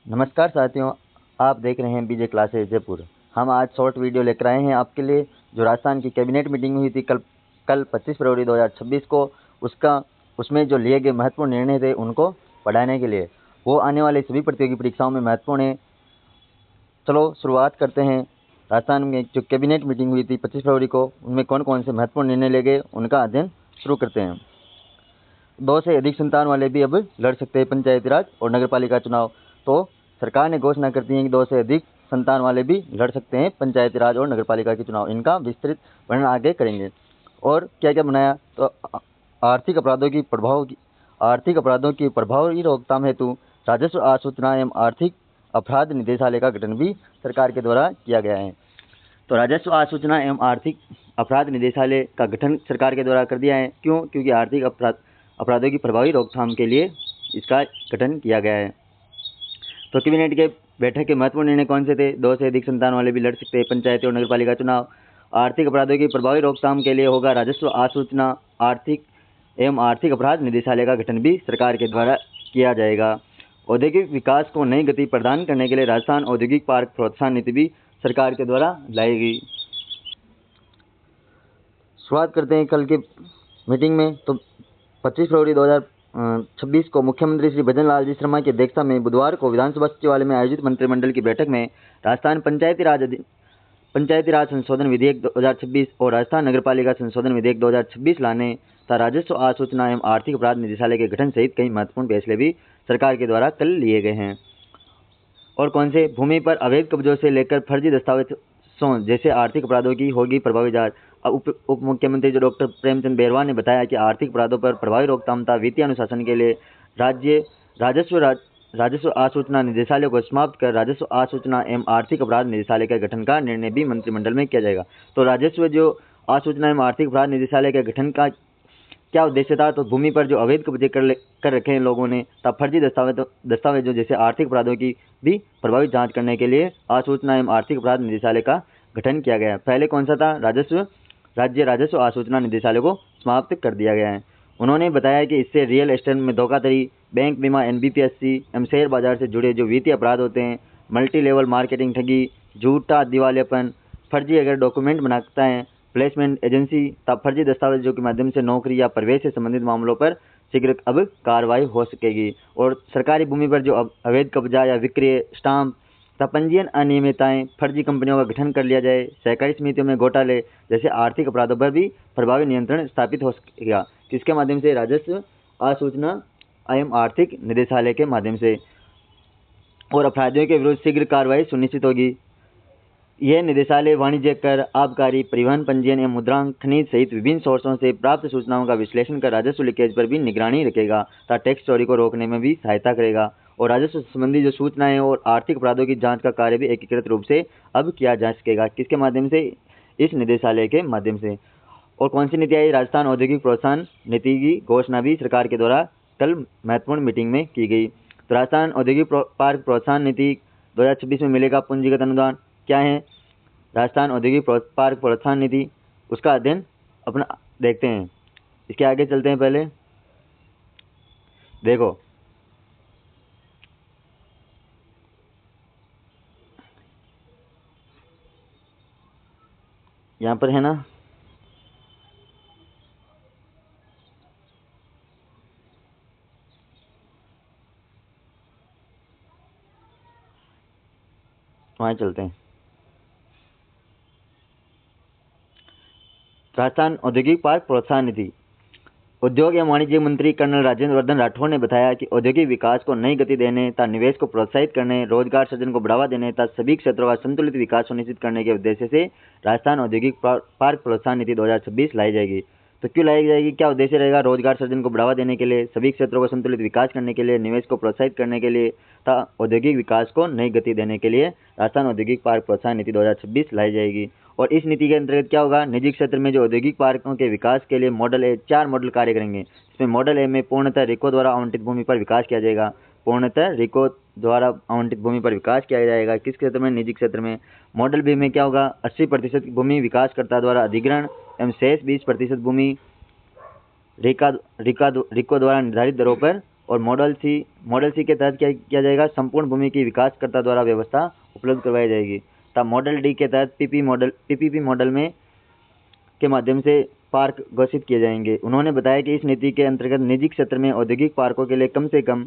नमस्कार साथियों, आप देख रहे हैं बीजे क्लासेस जयपुर। हम आज शॉर्ट वीडियो लेकर आए हैं आपके लिए। जो राजस्थान की कैबिनेट मीटिंग हुई थी कल 25 फरवरी 2026 को, उसमें जो लिए गए महत्वपूर्ण निर्णय थे उनको पढ़ाने के लिए। वो आने वाले सभी प्रतियोगी परीक्षाओं में महत्वपूर्ण है। चलो शुरुआत करते हैं। राजस्थान में जो कैबिनेट मीटिंग हुई थी 25 फरवरी को, उनमें कौन कौन से महत्वपूर्ण निर्णय लिए गए उनका अध्ययन शुरू करते हैं। 2 से अधिक संतान वाले भी अब लड़ सकते हैं पंचायती राज और नगर पालिका चुनाव। तो सरकार ने घोषणा कर दी है कि 2 से अधिक संतान वाले भी लड़ सकते हैं पंचायती राज और नगर पालिका के चुनाव। इनका विस्तृत वर्णन आगे करेंगे। और क्या क्या बनाया, तो आर्थिक अपराधों की प्रभावी रोकथाम हेतु राजस्व आसूचना एवं आर्थिक अपराध निदेशालय का गठन भी सरकार के द्वारा किया गया है। तो राजस्व आसूचना एवं आर्थिक अपराध निदेशालय का गठन सरकार के द्वारा कर दिया है। क्यों? क्योंकि आर्थिक अपराधों की प्रभावी रोकथाम के लिए इसका गठन किया गया है। तो कैबिनेट के बैठक के महत्वपूर्ण निर्णय कौन से थे? 2 से अधिक संतान वाले भी लड़ सकते हैं पंचायती और नगर पालिका चुनाव। आर्थिक अपराधों की प्रभावी रोकथाम के लिए होगा राजस्व आसूचना एवं आर्थिक अपराध निदेशालय का गठन भी सरकार के द्वारा किया जाएगा। औद्योगिक विकास को नई गति प्रदान करने के लिए राजस्थान औद्योगिक पार्क प्रोत्साहन नीति भी सरकार के द्वारा लाई गई। शुरुआत करते हैं कल की मीटिंग में। तो 25 फरवरी 2026 को मुख्यमंत्री श्री भजन लाल जी शर्मा की अध्यक्षता में बुधवार को विधानसभा सचिवालय में आयोजित मंत्रिमंडल की बैठक में राजस्थान पंचायती राज संशोधन विधेयक 2026 और राजस्थान नगरपालिका संशोधन विधेयक 2026 लाने तथा राजस्व आसूचना एवं आर्थिक अपराध निदेशालय के गठन सहित कई महत्वपूर्ण फैसले भी सरकार के द्वारा कल लिए गए हैं। और कौन से? भूमि पर अवैध कब्जों से लेकर फर्जी दस्तावेजों जैसे आर्थिक अपराधों की होगी प्रभावी जांच। उप मुख्यमंत्री जो डॉक्टर प्रेमचंद बैरवा ने बताया कि आर्थिक अपराधों पर प्रभावी रोकथाम तथा वित्तीय अनुशासन के लिए राज्य राजस्व आसूचना निदेशालय को समाप्त कर राजस्व आसूचना एवं आर्थिक अपराध निदेशालय के गठन का निर्णय भी मंत्रिमंडल में किया जाएगा। तो राजस्व जो आसूचना एवं आर्थिक अपराध निदेशालय के गठन का क्या उद्देश्य था? तो भूमि पर जो अवैध कब्जे कर रखे हैं लोगों ने तब फर्जी दस्तावेजों जैसे आर्थिक अपराधों की भी प्रभावी जांच करने के लिए आसूचना एवं आर्थिक अपराध निदेशालय का गठन किया गया। पहले कौन सा था? राज्य राजस्व आसूचना निदेशालय को समाप्त कर दिया गया है। उन्होंने बताया कि इससे रियल एस्टेट में धोखाधड़ी, बैंक बीमा, NBFC एवं शेयर बाजार से जुड़े जो वित्तीय अपराध होते हैं, मल्टी लेवल मार्केटिंग ठगी, झूठा दिवालियापन, फर्जी अगर डॉक्यूमेंट बनाता है, प्लेसमेंट एजेंसी तथा फर्जी दस्तावेजों के माध्यम से नौकरी या प्रवेश से संबंधित मामलों पर शीघ्र अब कार्रवाई हो सकेगी। और सरकारी भूमि पर जो अवैध कब्जा या विक्रय, स्टाम्प तथा पंजीयन अनियमितताएं, फर्जी कंपनियों का गठन कर लिया जाए, सहकारी समितियों में घोटाले जैसे आर्थिक अपराधों पर भी प्रभावी नियंत्रण स्थापित हो सकेगा। किसके माध्यम से? राजस्व आसूचना एवं आर्थिक निदेशालय के माध्यम से। और अपराधियों के विरुद्ध शीघ्र कार्रवाई सुनिश्चित होगी। यह निदेशालय वाणिज्य कर, आबकारी, परिवहन, पंजीयन एवं मुद्रांक, खनिज सहित विभिन्न सोर्सों से प्राप्त सूचनाओं का विश्लेषण कर राजस्व लीकेज पर भी निगरानी रखेगा तथा टैक्स चोरी को रोकने में भी सहायता करेगा। और राजस्व संबंधी जो सूचनाएं और आर्थिक अपराधों की जांच का कार्य भी एकीकृत रूप से अब किया जा सकेगा। किसके माध्यम से? इस निदेशालय के माध्यम से। और कौन सी नीति आई? राजस्थान औद्योगिक प्रोत्साहन नीति की घोषणा भी सरकार के द्वारा कल महत्वपूर्ण मीटिंग में की गई। तो राजस्थान औद्योगिक पार्क प्रोत्साहन नीति 2026 में मिलेगा पूंजीगत अनुदान। क्या है राजस्थान औद्योगिक पार्क प्रोत्साहन नीति? उसका अध्ययन अपना देखते हैं। इसके आगे चलते हैं। पहले देखो, यहाँ पर है ना, वहाँ चलते हैं। राजस्थान औद्योगिक पार्क प्रोत्साहन नीति। उद्योग एवं वाणिज्य मंत्री कर्नल राजेंद्र वर्धन राठौड़ ने बताया कि औद्योगिक विकास को नई गति देने तथा निवेश को प्रोत्साहित करने, रोजगार सृजन को बढ़ावा देने तथा सभी क्षेत्रों का संतुलित विकास सुनिश्चित करने के उद्देश्य से राजस्थान औद्योगिक पार्क प्रोत्साहन नीति 2026 लाई जाएगी। तो क्यों लाई जाएगी? क्या उद्देश्य रहेगा? रोजगार सृजन को बढ़ावा देने के लिए, सभी क्षेत्रों को संतुलित विकास करने के लिए, निवेश को प्रोत्साहित करने के लिए तथा औद्योगिक विकास को नई गति देने के लिए राजस्थान औद्योगिक पार्क प्रोत्साहन नीति 2026 लाई जाएगी। और इस नीति के अंतर्गत क्या होगा? निजी क्षेत्र में जो औद्योगिक पार्कों के विकास के लिए मॉडल ए 4 मॉडल कार्य करेंगे। इसमें मॉडल ए में पूर्णतः रिको द्वारा आवंटित भूमि पर विकास किया जाएगा। पूर्णतः रिको द्वारा आवंटित भूमि पर विकास किया जाएगा। किस क्षेत्र में? निजी क्षेत्र में। मॉडल बी में क्या होगा? 80% भूमि विकासकर्ता द्वारा अधिग्रहण एवं शेष 20% भूमि रिको द्वारा निर्धारित दरों पर और मॉडल सी के तहत क्या किया जाएगा, संपूर्ण भूमि की विकासकर्ता द्वारा व्यवस्था उपलब्ध करवाई जाएगी। तब मॉडल डी के तहत पीपीपी मॉडल में के माध्यम से पार्क घोषित किए जाएंगे। उन्होंने बताया कि इस नीति के अंतर्गत निजी क्षेत्र में औद्योगिक पार्कों के लिए कम से कम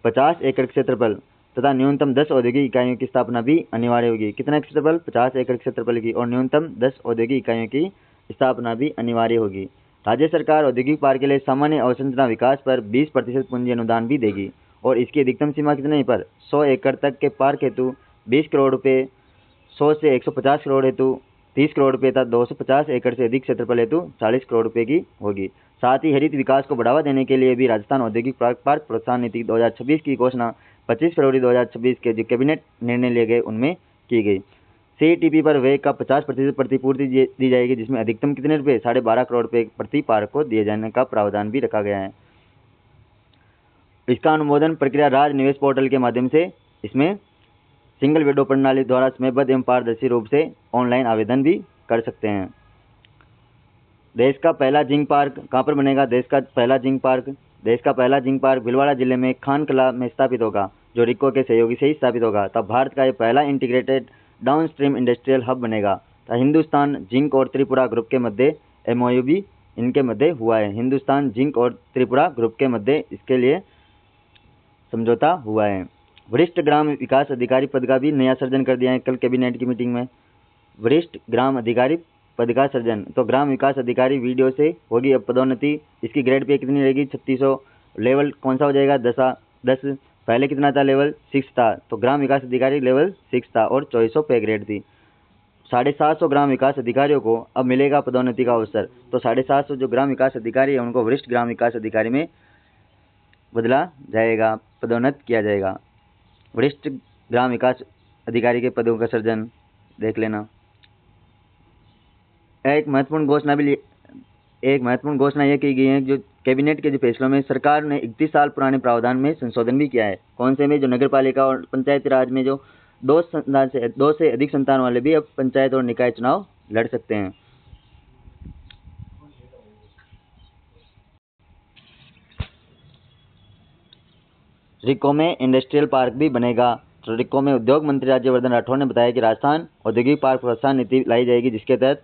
50 एकड़ क्षेत्रफल तथा न्यूनतम 10 औद्योगिक इकाइयों की स्थापना भी अनिवार्य होगी। कितना क्षेत्रफल, 50 एकड़ क्षेत्रफल की, और न्यूनतम 10 औद्योगिक इकाइयों की स्थापना भी अनिवार्य होगी। राज्य सरकार औद्योगिक पार्क के लिए सामान्य अवसंरचना विकास पर 20% पूंजी अनुदान भी देगी और इसकी अधिकतम सीमा कितने पर, 100 एकड़ तक के पार्क हेतु 20 करोड़ रुपये, 100 से 150 करोड़ हेतु 30 करोड़ रुपये तथा 250 एकड़ से अधिक क्षेत्रफल हेतु 40 करोड़ रुपये की होगी। साथ ही हरित विकास को बढ़ावा देने के लिए भी राजस्थान औद्योगिक पार्क प्रोत्साहन नीति 2026 की घोषणा 25 फरवरी 2026 के जो कैबिनेट निर्णय लिए गए उनमें की गई। सीईटीपी पर व्यय का 50% प्रतिपूर्ति दी जाएगी, जिसमें अधिकतम कितने रुपये, 12.5 करोड़ रुपये प्रति पार्क को दिए जाने का प्रावधान भी रखा गया है। इसका अनुमोदन प्रक्रिया राज निवेश पोर्टल के माध्यम से इसमें सिंगल विंडो प्रणाली द्वारा समयबद्ध एवं पारदर्शी रूप से ऑनलाइन आवेदन भी कर सकते हैं। देश का पहला जिंक पार्क कहाँ पर बनेगा, देश का पहला जिंक पार्क भिलवाड़ा जिले में खानकला में स्थापित होगा, जो रिको के सहयोगी से ही स्थापित होगा। तब भारत का यह पहला इंटीग्रेटेड डाउनस्ट्रीम इंडस्ट्रियल हब बनेगा। तो हिंदुस्तान जिंक और त्रिपुरा ग्रुप के मध्य एमओयू भी इनके मध्य हुआ है। हिंदुस्तान जिंक और त्रिपुरा ग्रुप के मध्य इसके लिए समझौता हुआ है। वरिष्ठ ग्राम विकास अधिकारी पद का भी नया सर्जन कर दिया है कल कैबिनेट की मीटिंग में। वरिष्ठ ग्राम अधिकारी पद का सर्जन, तो ग्राम विकास अधिकारी वीडियो से होगी अब पदोन्नति। इसकी ग्रेड पे कितनी रहेगी, 3600। लेवल कौन सा हो जाएगा, 10। पहले कितना था, लेवल 6 था, तो ग्राम विकास अधिकारी लेवल 6 था और 2400 पे ग्रेड थी। 750 ग्राम विकास अधिकारियों को अब मिलेगा पदोन्नति का अवसर। तो 750 जो ग्राम विकास अधिकारी है उनको वरिष्ठ ग्राम विकास अधिकारी में बदला जाएगा, पदोन्नत किया जाएगा। वरिष्ठ ग्राम विकास अधिकारी के पदों का सर्जन देख लेना। एक महत्वपूर्ण घोषणा यह की गई है, जो कैबिनेट के जो फैसलों में सरकार ने 31 साल पुराने प्रावधान में संशोधन भी किया है। कौन से में, जो नगर पालिका और पंचायती राज में जो 2 से अधिक संतान वाले भी अब पंचायत और निकाय चुनाव लड़ सकते हैं। रिको में इंडस्ट्रियल पार्क भी बनेगा। तो रिको में उद्योग मंत्री राज्यवर्धन राठौड़ ने बताया कि राजस्थान औद्योगिक पार्क प्रोत्साहन नीति लाई जाएगी, जिसके तहत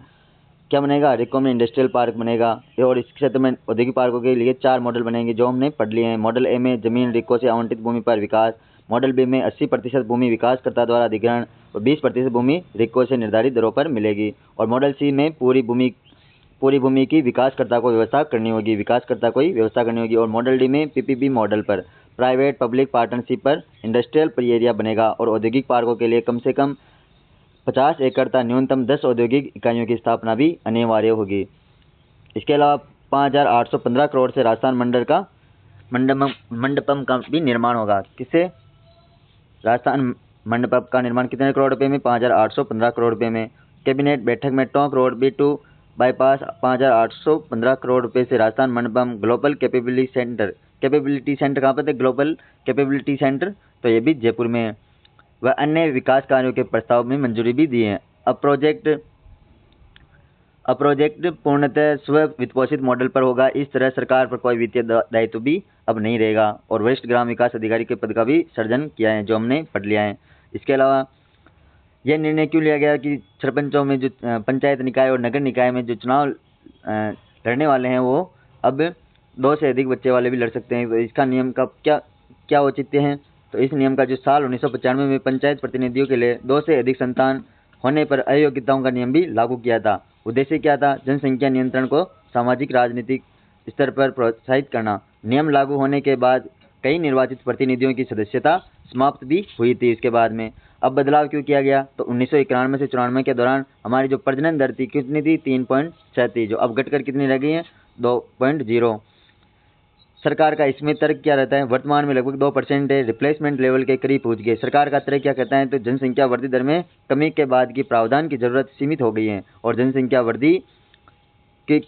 क्या बनेगा, रिको में इंडस्ट्रियल पार्क बनेगा। और इस क्षेत्र में औद्योगिक पार्कों के लिए 4 मॉडल बनेंगे, जो हमने पढ़ लिए हैं। मॉडल ए में जमीन रिको से आवंटित भूमि पर विकास, मॉडल बी में 80% भूमि विकासकर्ता द्वारा अधिग्रहण और 20% भूमि रिको से निर्धारित दरों पर मिलेगी। और मॉडल सी में पूरी भूमि की विकासकर्ता को व्यवस्था करनी होगी। और मॉडल डी में पीपीपी मॉडल पर प्राइवेट पब्लिक पार्टनरशिप पर इंडस्ट्रियल एरिया बनेगा और औद्योगिक पार्कों के लिए कम से कम 50 एकड़ तक न्यूनतम 10 औद्योगिक इकाइयों की स्थापना भी अनिवार्य होगी। इसके अलावा 5815 करोड़ से राजस्थान मंडपम का भी निर्माण होगा। किससे, राजस्थान मंडपम का निर्माण कितने करोड़ रुपए में, 5815 करोड़ रुपए में। कैबिनेट बैठक में Tonk road B2 bypass 5815 crore रुपए से Rajasthan Mandapam global capability centre कहाँ पर थे, ग्लोबल कैपेबिलिटी सेंटर, तो ये भी जयपुर में है। व अन्य विकास कार्यों के प्रस्ताव में मंजूरी भी दी है। अब प्रोजेक्ट पूर्णतः स्व वित्तपोषित मॉडल पर होगा। इस तरह सरकार पर कोई वित्तीय दायित्व भी अब नहीं रहेगा। और वरिष्ठ ग्राम विकास अधिकारी के पद का भी सर्जन किया है, जो हमने पढ़ लिया है। इसके अलावा यह निर्णय क्यों लिया गया कि सरपंचों में जो पंचायत निकाय और नगर निकाय में जो चुनाव लड़ने वाले हैं वो अब 2 से अधिक बच्चे वाले भी लड़ सकते हैं। तो इसका नियम का क्या औचित्य है, तो इस नियम का जो साल 1995 में पंचायत प्रतिनिधियों के लिए 2 से अधिक संतान होने पर अयोग्यताओं का नियम भी लागू किया था। उद्देश्य क्या था, जनसंख्या नियंत्रण को सामाजिक राजनीतिक स्तर पर प्रोत्साहित करना। नियम लागू होने के बाद कई निर्वाचित प्रतिनिधियों की सदस्यता समाप्त भी हुई थी इसके बाद में। अब बदलाव क्यों किया गया, तो 1991 से 94 के दौरान हमारी जो प्रजनन दर थी कितनी थी, 3.6 थी, जो अब घटकर कितनी रह गई है, 2.0। सरकार का इसमें तर्क क्या रहता है, वर्तमान में लगभग 2% है, रिप्लेसमेंट लेवल के करीब पहुंच गए। सरकार का तर्क क्या कहता है, तो जनसंख्या वृद्धि दर में कमी के बाद की प्रावधान की जरूरत सीमित हो गई है और जनसंख्या वृद्धि के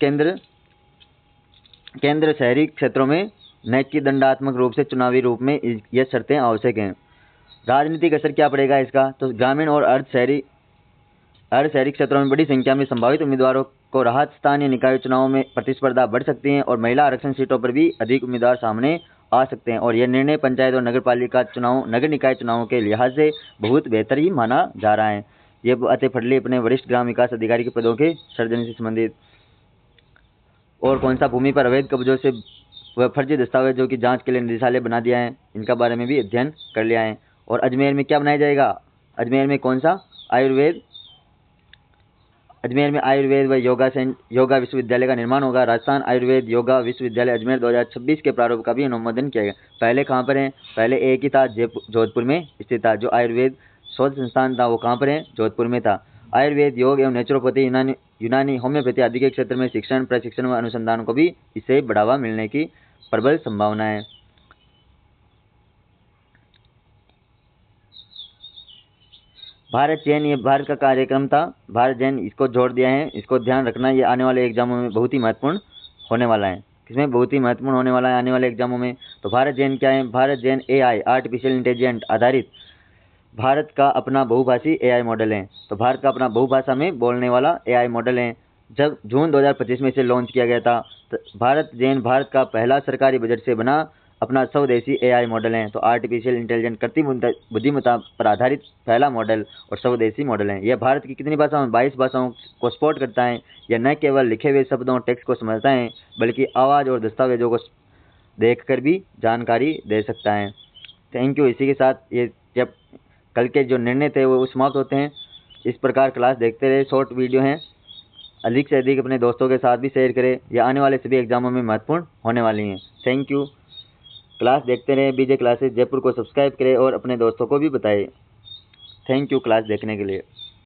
केंद्र शहरी क्षेत्रों में न कि दंडात्मक रूप से चुनावी रूप में यह शर्तें आवश्यक हैं। राजनीतिक असर क्या पड़ेगा इसका, तो ग्रामीण और अर्ध शहरी क्षेत्रों में बड़ी संख्या में संभावित उम्मीदवारों को राहत, स्थानीय निकाय चुनावों में प्रतिस्पर्धा बढ़ सकती है और महिला आरक्षण सीटों पर भी अधिक उम्मीदवार सामने आ सकते हैं और यह निर्णय पंचायत और नगर निकाय चुनावों के लिहाज से बहुत बेहतर ही माना जा रहा है। ये बातें फडली अपने वरिष्ठ ग्राम विकास अधिकारी के पदों के सृजन से संबंधित। और कौन सा भूमि पर अवैध कब्जों से वह फर्जी दस्तावेजों की जांच के लिए निदेशालय बना दिया है, इनका बारे में भी अध्ययन कर लिया है। और अजमेर में क्या बनाया जाएगा, अजमेर में कौन सा अजमेर में आयुर्वेद व योगा विश्वविद्यालय का निर्माण होगा। राजस्थान आयुर्वेद योगा विश्वविद्यालय अजमेर 2026 के प्रारूप का भी अनुमोदन किया गया। पहले कहाँ पर है, पहले एक ही था, जोधपुर में स्थित था। जो आयुर्वेद शोध संस्थान था वो कहाँ पर है, जोधपुर में था। आयुर्वेद योग एवं नेचुरोपैथी यूनानी होम्योपैथी आदि के क्षेत्र में शिक्षण प्रशिक्षण व अनुसंधान को भी इससे बढ़ावा मिलने की प्रबल संभावना है। भारत चयन, ये भारत का कार्यक्रम था, भारत चयन इसको जोड़ दिया है, इसको ध्यान रखना। ये आने वाले एग्जामों में बहुत ही महत्वपूर्ण होने वाला है। किसमें बहुत ही महत्वपूर्ण होने वाला है आने वाले एग्जामों में। तो भारत चयन क्या है, भारत चयन AI आर्टिफिशियल इंटेलिजेंस आधारित भारत का अपना बहुभाषी AI मॉडल है। तो भारत का अपना बहुभाषा में बोलने वाला AI मॉडल है। जब जून 2025 में इसे लॉन्च किया गया था। तो भारत का पहला सरकारी बजट से बना अपना स्वदेशी AI मॉडल है। तो आर्टिफिशियल इंटेलिजेंस कृत्रिम बुद्धिमत्ता पर आधारित पहला मॉडल और स्वदेशी मॉडल है। यह भारत की कितनी भाषाओं, 22 भाषाओं को सपोर्ट करता है। यह न केवल लिखे हुए शब्दों टेक्स्ट को समझता है, बल्कि आवाज़ और दस्तावेजों को देखकर भी जानकारी दे सकता है। Thank you. इसी के साथ ये जब कल के जो निर्णय थे वो समाप्त होते हैं। इस प्रकार क्लास देखते रहे, शॉर्ट वीडियो हैं, अधिक से अधिक अपने दोस्तों के साथ भी शेयर करें। यह आने वाले सभी एग्जामों में महत्वपूर्ण होने वाली हैं। Thank you. क्लास देखते रहें। BJ क्लासेस जयपुर को सब्सक्राइब करें और अपने दोस्तों को भी बताएं। थैंक यू क्लास देखने के लिए।